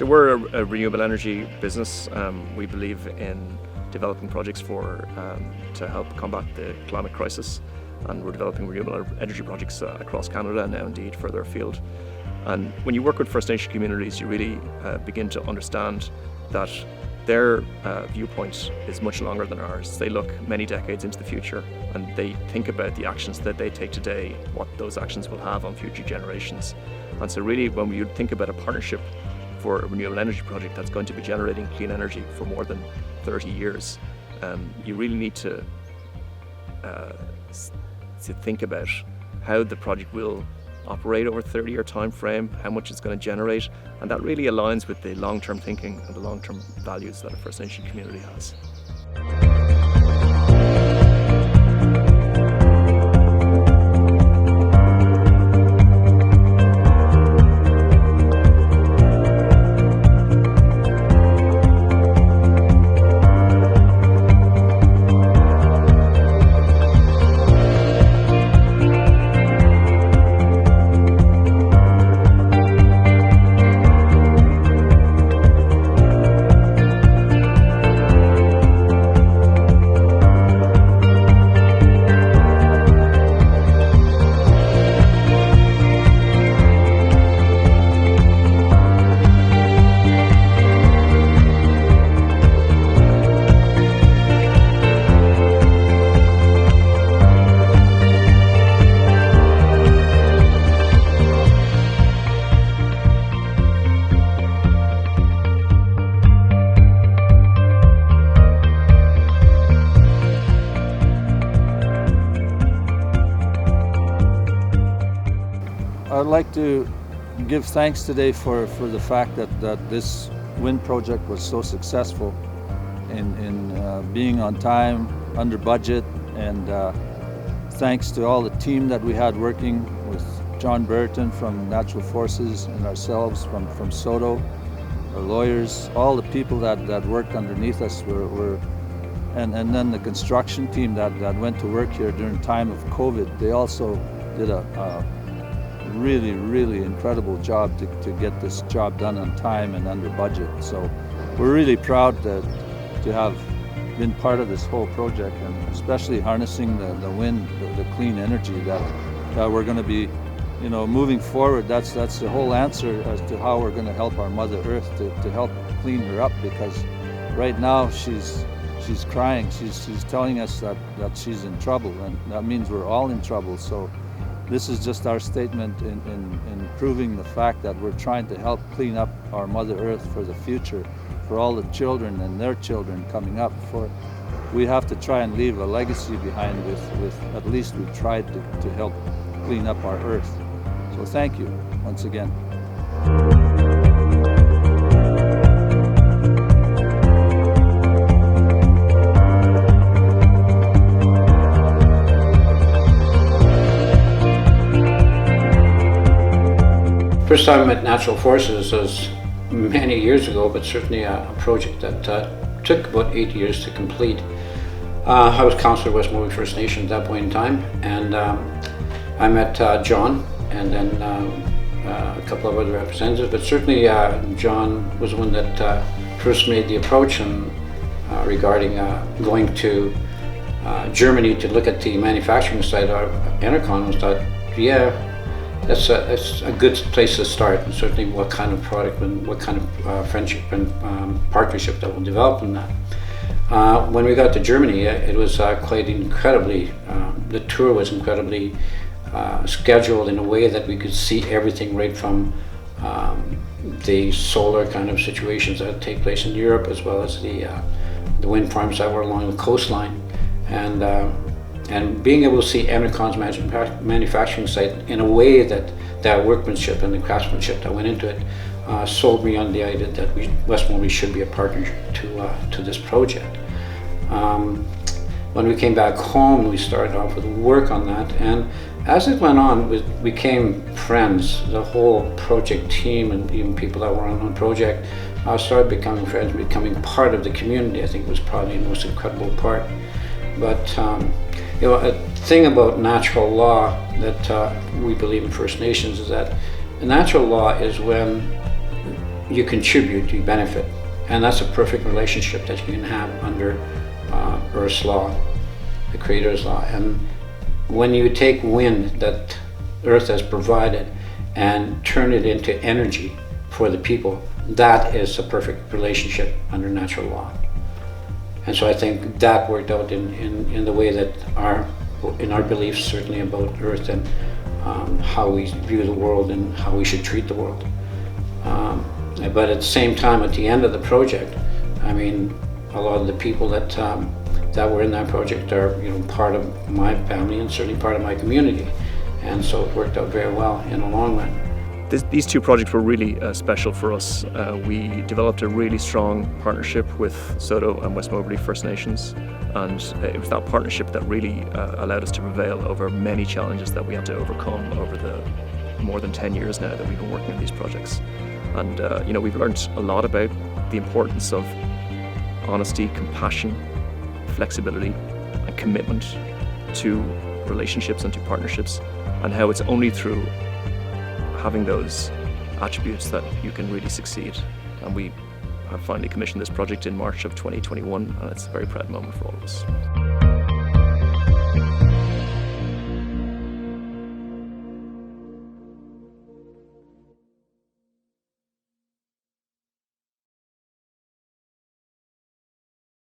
So we're a renewable energy business. We believe in developing projects to help combat the climate crisis, and we're developing renewable energy projects across Canada and now indeed further afield. And when you work with First Nation communities, you really begin to understand that their viewpoint is much longer than ours. They look many decades into the future, and they think about the actions that they take today, what those actions will have on future generations. And so really, when we think about a partnership for a renewable energy project that's going to be generating clean energy for more than 30 years, you really need to think about how the project will operate over a 30-year time frame, how much it's going to generate, and that really aligns with the long-term thinking and the long-term values that a First Nation community has. I'd like to give thanks today for the fact that this wind project was so successful in being on time, under budget, and thanks to all the team that we had working with John Burton from Natural Forces and ourselves from SOTO, our lawyers, all the people that worked underneath us and then the construction team that went to work here during time of COVID. They also did a really incredible job to get this job done on time and under budget. So we're really proud to have been part of this whole project, and especially harnessing the wind, the clean energy that we're going to be, moving forward. That's the whole answer as to how we're going to help our Mother Earth to help clean her up, because right now she's crying. She's telling us that she's in trouble, and that means we're all in trouble. So this is just our statement in proving the fact that we're trying to help clean up our Mother Earth for the future, for all the children and their children coming up. We have to try and leave a legacy behind with at least we've tried to help clean up our Earth. So thank you once again. First time at Natural Forces was many years ago, but certainly a project that took about 8 years to complete. I was Councillor of West Morley First Nation at that point in time, and I met John and then a couple of other representatives, but certainly John was the one that first made the approach regarding going to Germany to look at the manufacturing site of Enercon. Was thought, yeah, that's a good place to start, and certainly what kind of product and what kind of friendship and partnership that will develop in that. When we got to Germany, it was quite incredibly, the tour was incredibly scheduled in a way that we could see everything right from the solar kind of situations that take place in Europe, as well as the wind farms that were along the coastline. And being able to see Enercon's manufacturing site in a way that workmanship and the craftsmanship that went into it sold me on the idea that West Morley should be a partner to this project. When we came back home, we started off with work on that, and as it went on, we became friends. The whole project team and even people that were on the project started becoming friends, becoming part of the community. I think it was probably the most incredible part. But a thing about natural law that we believe in First Nations is that natural law is when you contribute, you benefit. And that's a perfect relationship that you can have under Earth's law, the Creator's law. And when you take wind that Earth has provided and turn it into energy for the people, that is a perfect relationship under natural law. And so I think that worked out in the way that in our beliefs, certainly about Earth and how we view the world and how we should treat the world. But at the same time, at the end of the project, I mean, a lot of the people that that were in that project are, part of my family and certainly part of my community, and so it worked out very well in the long run. These two projects were really special for us. We developed a really strong partnership with Soto and West Moberly First Nations, and it was that partnership that really allowed us to prevail over many challenges that we had to overcome over the more than 10 years now that we've been working on these projects. And we've learned a lot about the importance of honesty, compassion, flexibility, and commitment to relationships and to partnerships, and how it's only through having those attributes that you can really succeed. And we have finally commissioned this project in March of 2021, and it's a very proud moment for all of us.